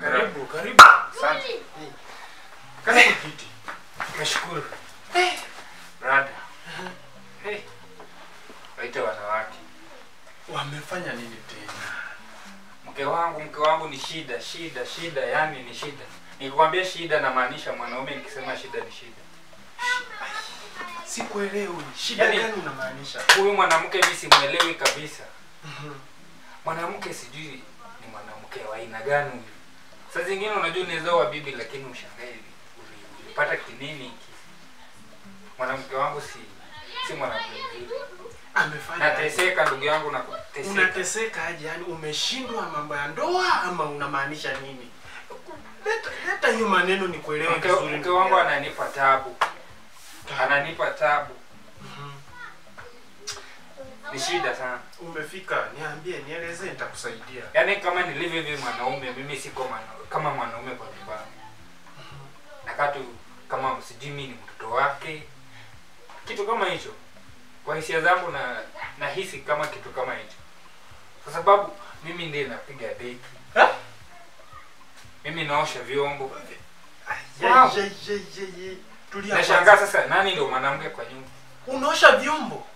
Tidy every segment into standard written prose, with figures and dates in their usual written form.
Karibu, karibu. Asante. Karibu kiti. Nashukuru. Brada. Waita wanawake. Wamefanya nini tena? Mke wangu ni shida, yani ni shida. Nikikwambia shida na maanisha mwanaume, nikisema shida ni shida. Sikuelewi. Shida yani, gani unamaanisha? Huyu mwanamke mimi simuelewi kabisa. Mwanamke sijui ni mwanamke wa aina gani huyu. Sasa zingine unajua unaweza wa bibi lakini ushangae ulipata kinini hiki. Mwanamke wangu si mwanamke mzuri. Amefanya. Nateseka ndugu yangu na kuteseka. Unateseka aje? Yani umeshindwa mambo ya ndoa ama unamaanisha nini? Leta hiyo maneno ni kuelewa vizuri. Mke wangu ananipa taabu. Ananipa taabu. Ni shida sana. Umefika, niambie, nielezee nitakusaidia. Yaani kama nilivyo hivi mwanaume, mimi siko kama mwanaume kwa nyumbani. Nakatu kama sijui mimi ni mtoto wake. Kitu kama hicho. Kwa hisia zangu nahisi kama kitu kama hicho. Kwa sababu mimi ndiye napiga deki. Mimi naosha vyombo. Nashangaa sasa nani ndio mwanamke kwa nyumba? Unaosha vyombo?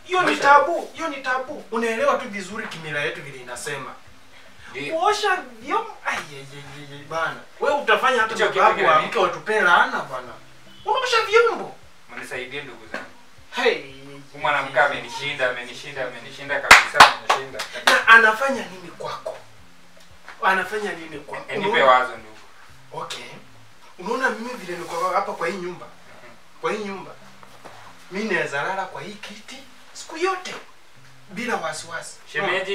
Hiyo ni tabu, hiyo ni tabu. Unaelewa tu vizuri kimila yetu vile inasema. Kuosha vyombo bana. Wewe utafanya hata babu wa mke watupe laana bana. Unaosha vyombo? Mnisaidie ndugu zangu. Hey, mwanamke amenishinda kabisa, amenishinda. Na anafanya nini kwako? Anafanya nini kwako? Nipe wazo ndugu. Okay. Unaona mimi vile niko hapa kwa hii nyumba. Kwa hii nyumba. Mimi naweza lala kwa hii kiti siku yote bila wasiwasi.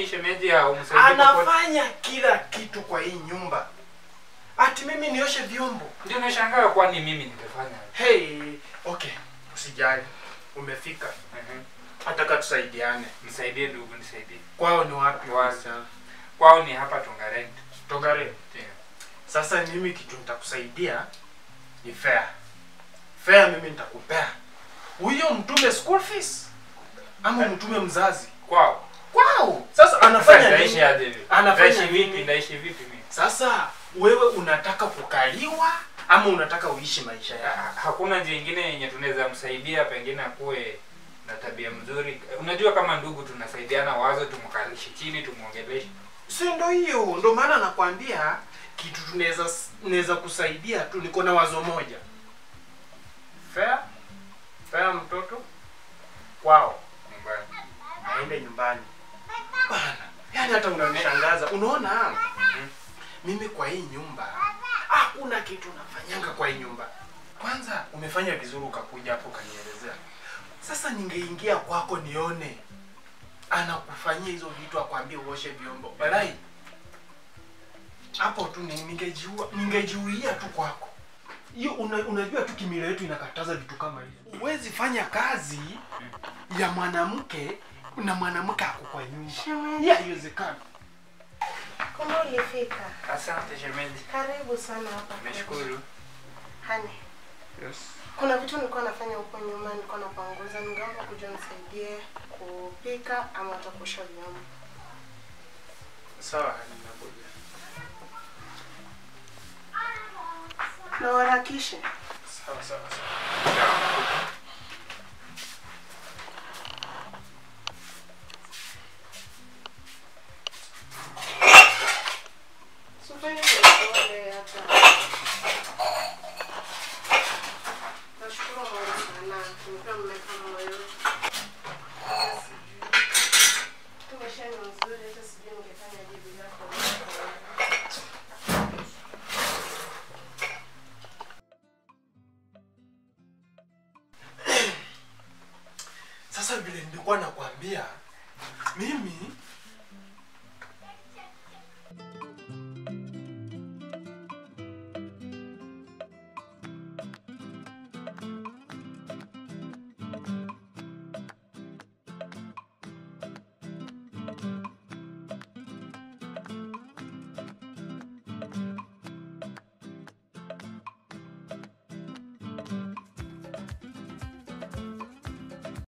Shemeji au msaidie. Anafanya kila kitu kwa hii nyumba. Ati mimi nioshe vyombo. Ndio nashangaa kwani mimi ningefanya. Hey, okay. Usijali. Umefika. Nataka tusaidiane. Nisaidie ndugu, nisaidie. Kwao ni wapi? Kwao ni hapa Tongareni. Tongareni. Sasa mimi kitu nitakusaidia ni fair. Fair mimi nitakupea. Huyo mtume school fees ama mtume mzazi kwao. Sasa anafanya nini? Anafanya vipi? Naishi vipi mimi? Sasa wewe unataka kukaliwa ama unataka uishi maisha yako? Hakuna njia nyingine yenye tunaweza msaidia, pengine akuwe na tabia mzuri. Unajua kama ndugu tunasaidiana wazo, tumkalishe chini, tumuongeleshe. Si ndio hiyo? Ndio maana nakwambia kitu tunaweza kusaidia tu, niko na wazo moja. Fair mtoto kwao nyumbani. Aende nyumbani. Bana, yani hata unanishangaza. Unaona? Mimi kwa hii nyumba hakuna kitu nafanyanga kwa hii nyumba. Kwanza umefanya vizuri ukakuja hapo kanielezea. Sasa ningeingia kwako nione anakufanyia hizo vitu, akwambie uoshe vyombo. Balai. Hapo tu ningejiuia tu kwako. Hiyo unajua tu kimila yetu inakataza vitu kama hizo. Huwezi fanya kazi ya mwanamke na mwanamke ako kwa nyumba. Haiwezekani. Kama ulifika. Asante shemeji. Karibu sana hapa. Nashukuru. Hani. Yes. Kuna vitu nilikuwa nafanya huko nyuma, nilikuwa napanguza, ningeomba kuja nisaidie kupika ama hata kuosha vyombo. Sawa, ninakuja. Na warakishe. Sawa. Sufanya kwa hata. Nashukuru Mungu sana. Tumekuwa mmeka moyo. Tumeshani nzuri, hata sijui ningefanya jibu lako. Sasa vile nilikuwa nakwambia, mimi